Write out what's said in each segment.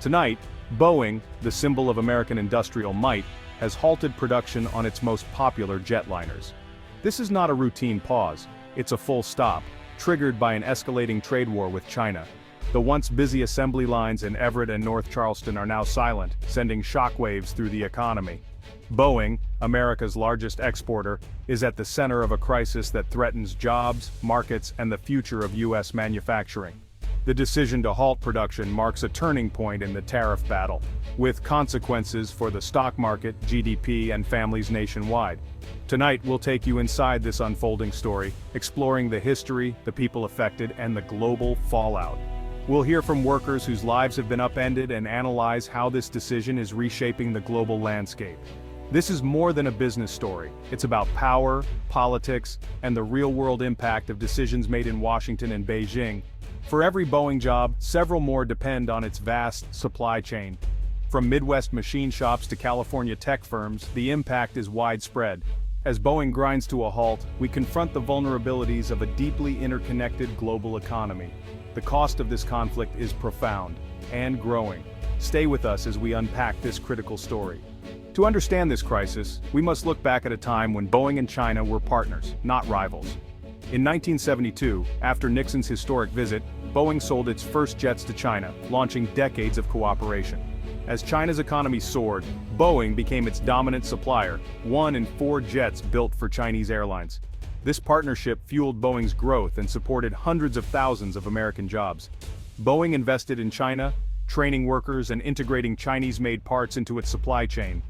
Tonight, Boeing, the symbol of American industrial might, has halted production on its most popular jetliners. This is not a routine pause, it's a full stop, triggered by an escalating trade war with China. The once busy assembly lines in Everett and North Charleston are now silent, sending shockwaves through the economy. Boeing, America's largest exporter, is at the center of a crisis that threatens jobs, markets, and the future of U.S. manufacturing. The decision to halt production marks a turning point in the tariff battle, with consequences for the stock market, GDP, and families nationwide. Tonight, we'll take you inside this unfolding story, exploring the history, the people affected, and the global fallout. We'll hear from workers whose lives have been upended and analyze how this decision is reshaping the global landscape. This is more than a business story. It's about power, politics, and the real-world impact of decisions made in Washington and Beijing. For every Boeing job, several more depend on its vast supply chain. From Midwest machine shops to California tech firms, the impact is widespread. As Boeing grinds to a halt, we confront the vulnerabilities of a deeply interconnected global economy. The cost of this conflict is profound and growing. Stay with us as we unpack this critical story. To understand this crisis, we must look back at a time when Boeing and China were partners, not rivals. In 1972, after Nixon's historic visit, Boeing sold its first jets to China, launching decades of cooperation. As China's economy soared, Boeing became its dominant supplier, 1 in 4 jets built for Chinese airlines. This partnership fueled Boeing's growth and supported hundreds of thousands of American jobs. Boeing invested in China, training workers and integrating Chinese-made parts into its supply chain.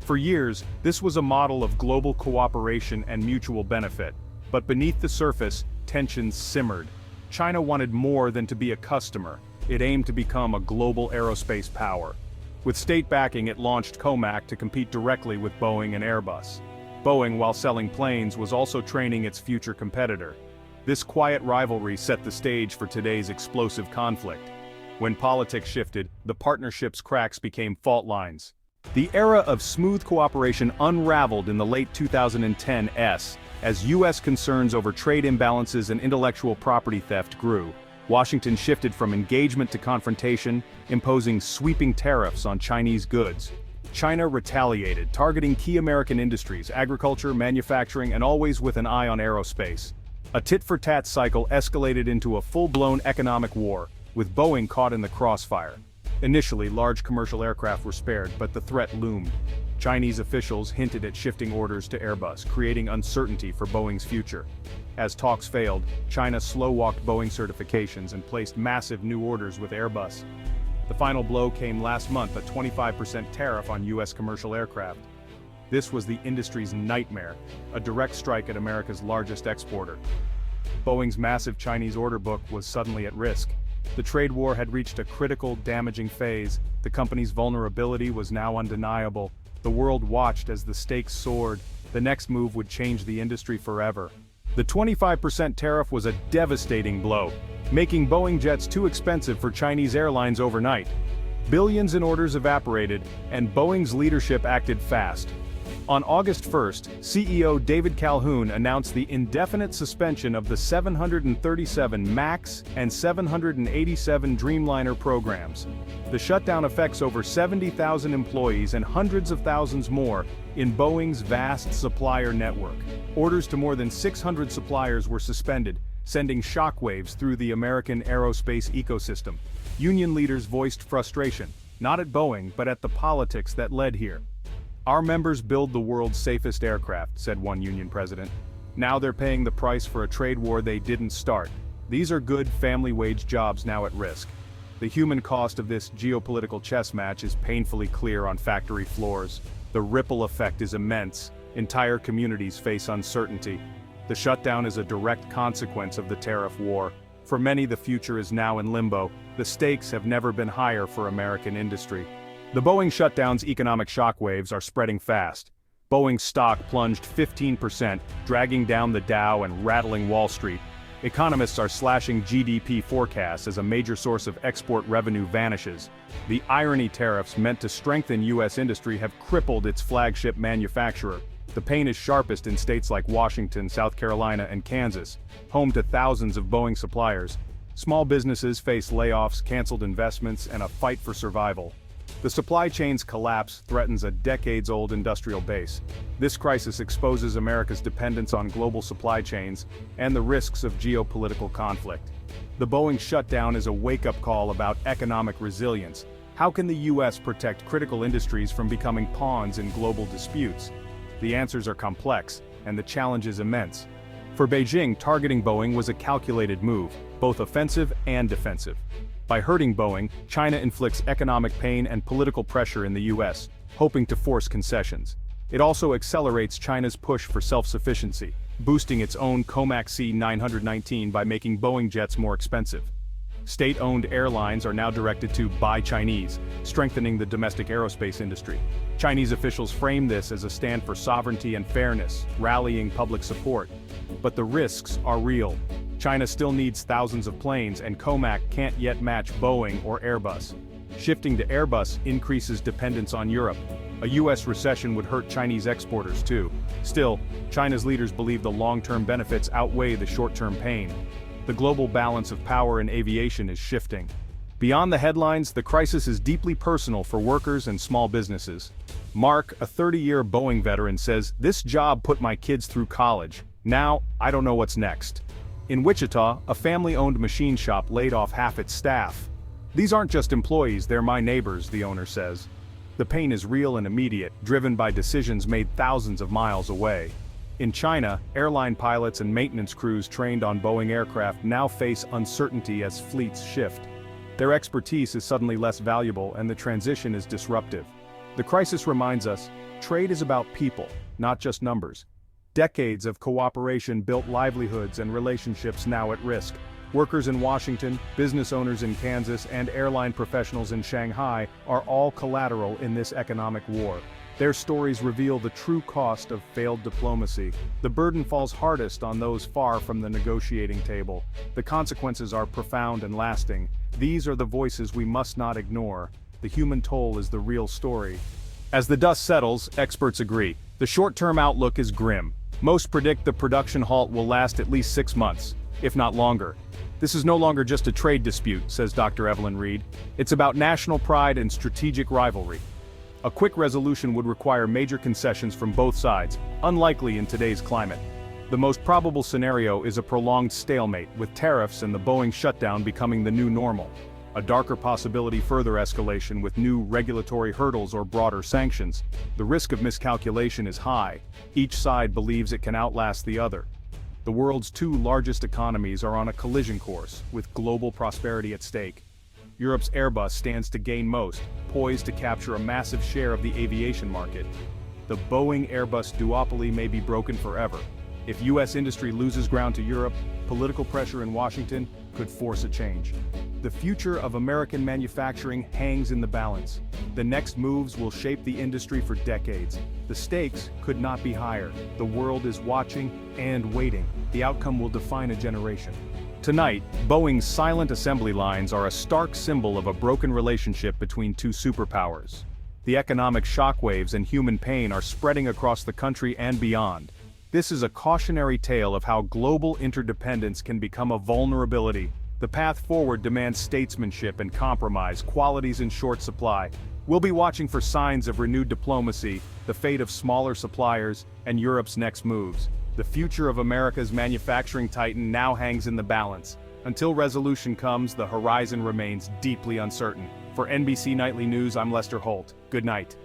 For years, this was a model of global cooperation and mutual benefit. But beneath the surface, tensions simmered. China wanted more than to be a customer. It aimed to become a global aerospace power. With state backing, it launched COMAC to compete directly with Boeing and Airbus. Boeing, while selling planes, was also training its future competitor. This quiet rivalry set the stage for today's explosive conflict. When politics shifted, the partnership's cracks became fault lines. The era of smooth cooperation unraveled in the late 2010s, as U.S. concerns over trade imbalances and intellectual property theft grew. Washington shifted from engagement to confrontation, imposing sweeping tariffs on Chinese goods. China retaliated, targeting key American industries, agriculture, manufacturing, and always with an eye on aerospace. A tit-for-tat cycle escalated into a full-blown economic war, with Boeing caught in the crossfire. Initially, large commercial aircraft were spared, but the threat loomed. Chinese officials hinted at shifting orders to Airbus, creating uncertainty for Boeing's future. As talks failed, China slow-walked Boeing certifications and placed massive new orders with Airbus. The final blow came last month, a 25% tariff on U.S. commercial aircraft. This was the industry's nightmare, a direct strike at America's largest exporter. Boeing's massive Chinese order book was suddenly at risk. The trade war had reached a critical, damaging phase. The company's vulnerability was now undeniable. The world watched as the stakes soared. The next move would change the industry forever. The 25% tariff was a devastating blow, making Boeing jets too expensive for Chinese airlines overnight. Billions in orders evaporated, and Boeing's leadership acted fast. On August 1st, CEO David Calhoun announced the indefinite suspension of the 737 MAX and 787 Dreamliner programs. The shutdown affects over 70,000 employees and hundreds of thousands more in Boeing's vast supplier network. Orders to more than 600 suppliers were suspended, sending shockwaves through the American aerospace ecosystem. Union leaders voiced frustration, not at Boeing, but at the politics that led here. "Our members build the world's safest aircraft," said one union president. "Now they're paying the price for a trade war they didn't start. These are good family wage jobs now at risk." The human cost of this geopolitical chess match is painfully clear on factory floors. The ripple effect is immense. Entire communities face uncertainty. The shutdown is a direct consequence of the tariff war. For many, the future is now in limbo. The stakes have never been higher for American industry. The Boeing shutdown's economic shockwaves are spreading fast. Boeing's stock plunged 15%, dragging down the Dow and rattling Wall Street. Economists are slashing GDP forecasts as a major source of export revenue vanishes. The irony tariffs meant to strengthen U.S. industry have crippled its flagship manufacturer. The pain is sharpest in states like Washington, South Carolina, and Kansas, home to thousands of Boeing suppliers. Small businesses face layoffs, canceled investments, and a fight for survival. The supply chain's collapse threatens a decades-old industrial base. This crisis exposes America's dependence on global supply chains and the risks of geopolitical conflict. The Boeing shutdown is a wake-up call about economic resilience. How can the U.S. protect critical industries from becoming pawns in global disputes? The answers are complex, and the challenge is immense. For Beijing, targeting Boeing was a calculated move, both offensive and defensive. By hurting Boeing, China inflicts economic pain and political pressure in the U.S., hoping to force concessions. It also accelerates China's push for self-sufficiency, boosting its own COMAC C-919 by making Boeing jets more expensive. State-owned airlines are now directed to buy Chinese, strengthening the domestic aerospace industry. Chinese officials frame this as a stand for sovereignty and fairness, rallying public support. But the risks are real. China still needs thousands of planes, and COMAC can't yet match Boeing or Airbus. Shifting to Airbus increases dependence on Europe. A U.S. recession would hurt Chinese exporters too. Still, China's leaders believe the long-term benefits outweigh the short-term pain. The global balance of power in aviation is shifting. Beyond the headlines, the crisis is deeply personal for workers and small businesses. Mark, a 30-year Boeing veteran, says, "This job put my kids through college. Now, I don't know what's next." In Wichita, a family-owned machine shop laid off half its staff. "These aren't just employees, they're my neighbors," the owner says. The pain is real and immediate, driven by decisions made thousands of miles away. In China, airline pilots and maintenance crews trained on Boeing aircraft now face uncertainty as fleets shift. Their expertise is suddenly less valuable, and the transition is disruptive. The crisis reminds us, trade is about people, not just numbers. Decades of cooperation built livelihoods and relationships now at risk. Workers in Washington, business owners in Kansas, and airline professionals in Shanghai are all collateral in this economic war. Their stories reveal the true cost of failed diplomacy. The burden falls hardest on those far from the negotiating table. The consequences are profound and lasting. These are the voices we must not ignore. The human toll is the real story. As the dust settles, experts agree. The short-term outlook is grim. Most predict the production halt will last at least 6 months, if not longer. This is no longer just a trade dispute, says Dr. Evelyn Reed. It's about national pride and strategic rivalry. A quick resolution would require major concessions from both sides, unlikely in today's climate. The most probable scenario is a prolonged stalemate, with tariffs and the Boeing shutdown becoming the new normal. A darker possibility, further escalation with new regulatory hurdles or broader sanctions. The risk of miscalculation is high. Each side believes it can outlast the other. The world's two largest economies are on a collision course, with global prosperity at stake. Europe's Airbus stands to gain most, poised to capture a massive share of the aviation market. The Boeing-Airbus duopoly may be broken forever. If U.S. industry loses ground to Europe, political pressure in Washington could force a change. The future of American manufacturing hangs in the balance. The next moves will shape the industry for decades. The stakes could not be higher. The world is watching and waiting. The outcome will define a generation. Tonight, Boeing's silent assembly lines are a stark symbol of a broken relationship between two superpowers. The economic shockwaves and human pain are spreading across the country and beyond. This is a cautionary tale of how global interdependence can become a vulnerability. The path forward demands statesmanship and compromise, qualities in short supply. We'll be watching for signs of renewed diplomacy, the fate of smaller suppliers, and Europe's next moves. The future of America's manufacturing titan now hangs in the balance. Until resolution comes, the horizon remains deeply uncertain. For NBC Nightly News, I'm Lester Holt. Good night.